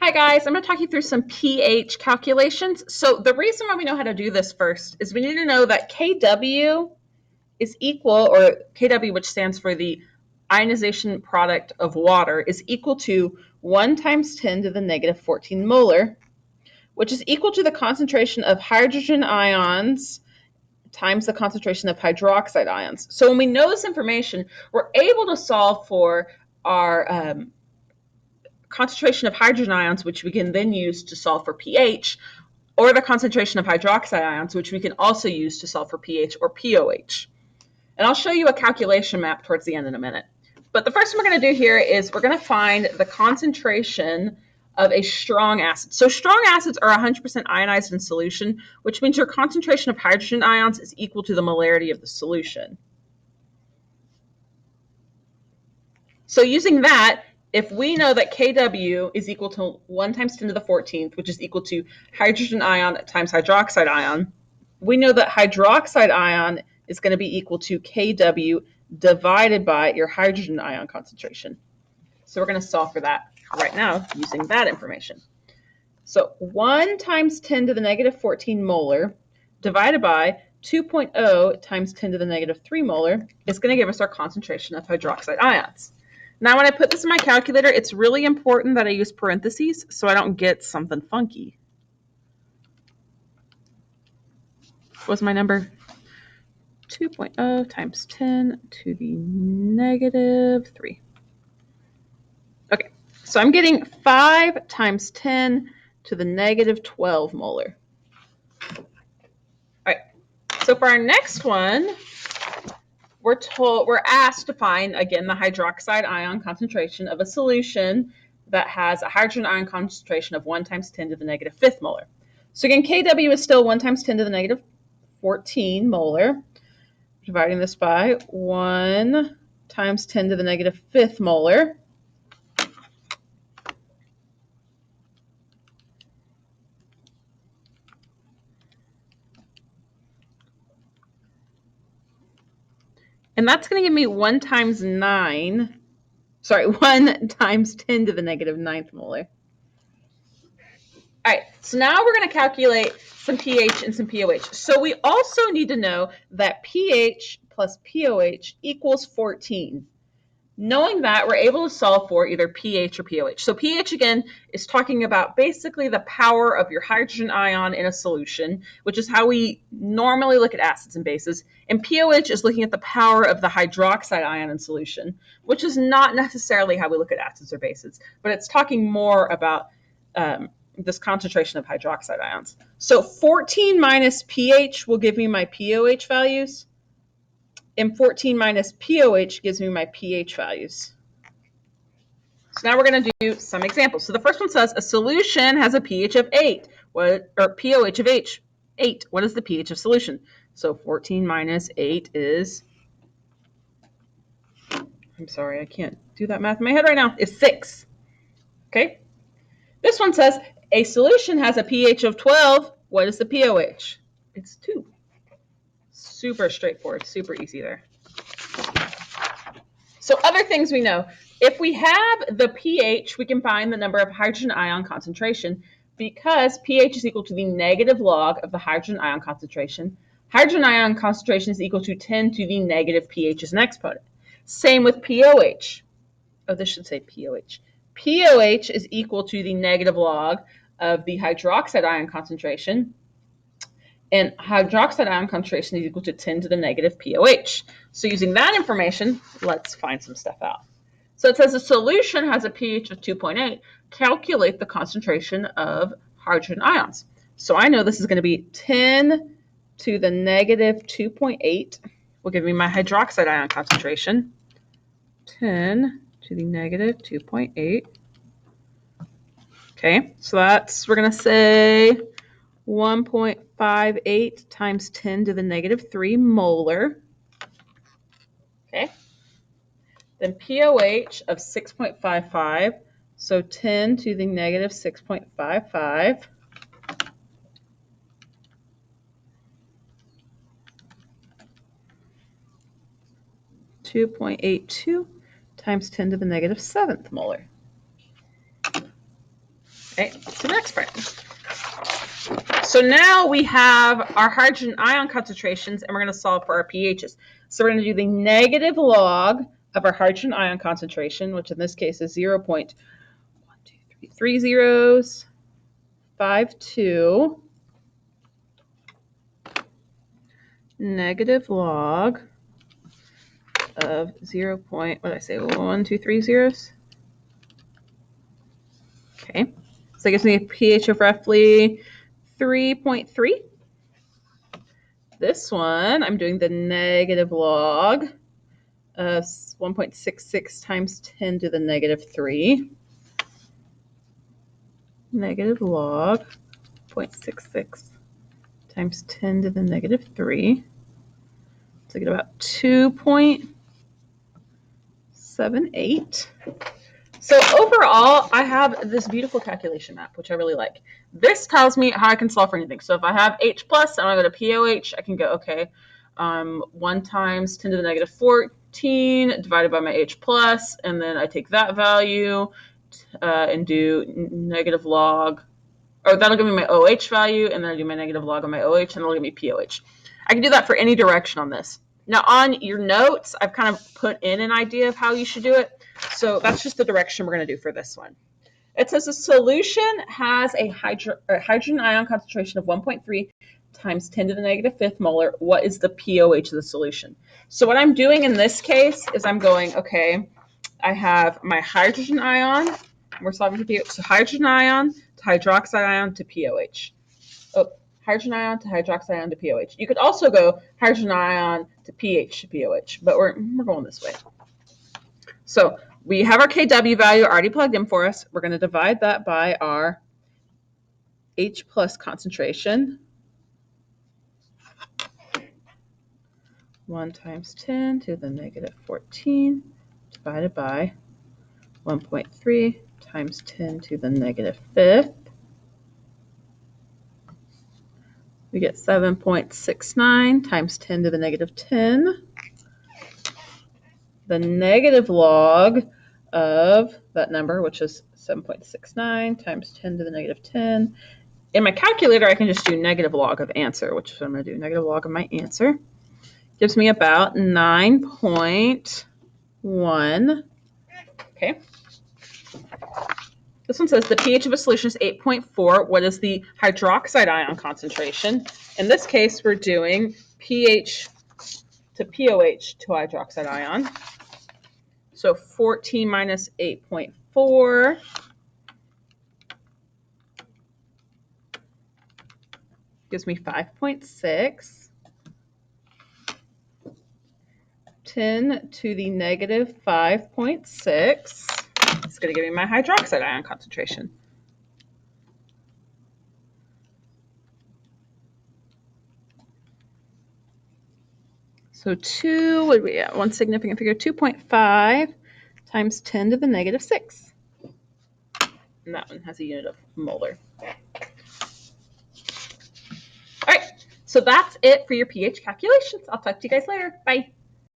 Hi guys, I'm going to talk you through some pH calculations. So the reason why we know how to do this first is we need to know that Kw is equal, or Kw, which stands for the ionization product of water, is equal to 1 times 10 to the negative 14 molar, which is equal to the concentration of hydrogen ions times the concentration of hydroxide ions. So when we know this information, we're able to solve for our concentration of hydrogen ions, which we can then use to solve for pH, or the concentration of hydroxide ions, which we can also use to solve for pH or pOH. And I'll show you a calculation map towards the end in a minute. But the first thing we're going to do here is we're going to find the concentration of a strong acid. So strong acids are 100% ionized in solution, which means your concentration of hydrogen ions is equal to the molarity of the solution. So using that, if we know that Kw is equal to 1 times 10 to the 14th, which is equal to hydrogen ion times hydroxide ion, we know that hydroxide ion is going to be equal to Kw divided by your hydrogen ion concentration. So we're going to solve for that right now using that information. So 1 times 10 to the negative 14 molar divided by 2.0 times 10 to the negative 3 molar is going to give us our concentration of hydroxide ions. Now, when I put this in my calculator, it's really important that I use parentheses so I don't get something funky. What's my number? 2.0 times 10 to the negative 3. Okay, so I'm getting 5 times 10 to the negative 12 molar. All right, so for our next one, we're asked to find, again, the hydroxide ion concentration of a solution that has a hydrogen ion concentration of 1 times 10 to the negative 5th molar. So again, Kw is still 1 times 10 to the negative 14 molar. Dividing this by 1 times 10 to the negative 5th molar. And that's going to give me 1 times 10 to the negative 9th molar. All right, so now we're going to calculate some pH and some pOH. So we also need to know that pH plus pOH equals 14. Knowing that, we're able to solve for either pH or pOH. So pH, again, is talking about basically the power of your hydrogen ion in a solution, which is how we normally look at acids and bases. And pOH is looking at the power of the hydroxide ion in solution, which is not necessarily how we look at acids or bases, but it's talking more about this concentration of hydroxide ions. So 14 minus pH will give me my pOH values, and 14 minus pOH gives me my pH values. So now we're going to do some examples. So the first one says a solution has a pH of 8, or pOH of 8. What is the pH of solution? So 14 minus 8 is, I'm sorry, I can't do that math in my head right now, is 6. Okay. This one says a solution has a pH of 12. What is the pOH? It's 2. Super straightforward, super easy there. So other things we know. If we have the pH, we can find the number of hydrogen ion concentration because pH is equal to the negative log of the hydrogen ion concentration. Hydrogen ion concentration is equal to 10 to the negative pH as an exponent. Same with pOH. Oh, this should say pOH. pOH is equal to the negative log of the hydroxide ion concentration. And hydroxide ion concentration is equal to 10 to the negative pOH. So using that information, let's find some stuff out. So it says a solution has a pH of 2.8. Calculate the concentration of hydrogen ions. So I know this is going to be 10 to the negative 2.8 will give me my hydroxide ion concentration. 10 to the negative 2.8. Okay, so we're going to say 1.58 times 10 to the negative 3 molar. Okay. Then pOH of 6.55, so 10 to the negative 6.55. (2.82 times 10 to the negative 7th molar). Okay, so next part. So now we have our hydrogen ion concentrations, and we're going to solve for our pHs. So we're going to do the negative log of our hydrogen ion concentration, which in this case is 0.1233052, negative log of 0.1230. Okay, so that gives me a pH of roughly 3.3. This one, I'm doing the negative log of 1.66 times 10 to the negative 3. Negative log 0.66 times 10 to the negative 3. So I get about 2.78. So overall, I have this beautiful calculation map, which I really like. This tells me how I can solve for anything. So if I have H plus and I go to POH, I can go, okay, 1 times 10 to the negative 14 divided by my H plus, and then I take that value and do negative log, or that'll give me my OH value, and then I do my negative log on my OH, and it'll give me POH. I can do that for any direction on this. Now on your notes, I've kind of put in an idea of how you should do it. So that's just the direction we're going to do for this one. It says a solution has a hydrogen ion concentration of 1.3 times 10 to the negative 5th molar. What is the pOH of the solution? So what I'm doing in this case is I'm going, okay, I have my hydrogen ion. We're solving for pH. So hydrogen ion to hydroxide ion to pOH. Oh, hydrogen ion to hydroxide ion to pOH. You could also go hydrogen ion to pH to pOH, but we're going this way. So we have our Kw value already plugged in for us. We're going to divide that by our H plus concentration. 1 times 10 to the negative 14 divided by 1.3 times 10 to the negative 5th. We get 7.69 times 10 to the negative 10. The negative log of that number, which is 7.69 times 10 to the negative 10. In my calculator, I can just do negative log of answer, which is what I'm going to do. Negative log of my answer gives me about 9.1. Okay. This one says the pH of a solution is 8.4. What is the hydroxide ion concentration? In this case, we're doing pH to pOH to hydroxide ion. So 14 minus 8.4 gives me 5.6. 10 to the negative 5.6 is going to give me my hydroxide ion concentration. So one significant figure, 2.5 times 10 to the negative 6. And that one has a unit of molar. All right, so that's it for your pH calculations. I'll talk to you guys later. Bye.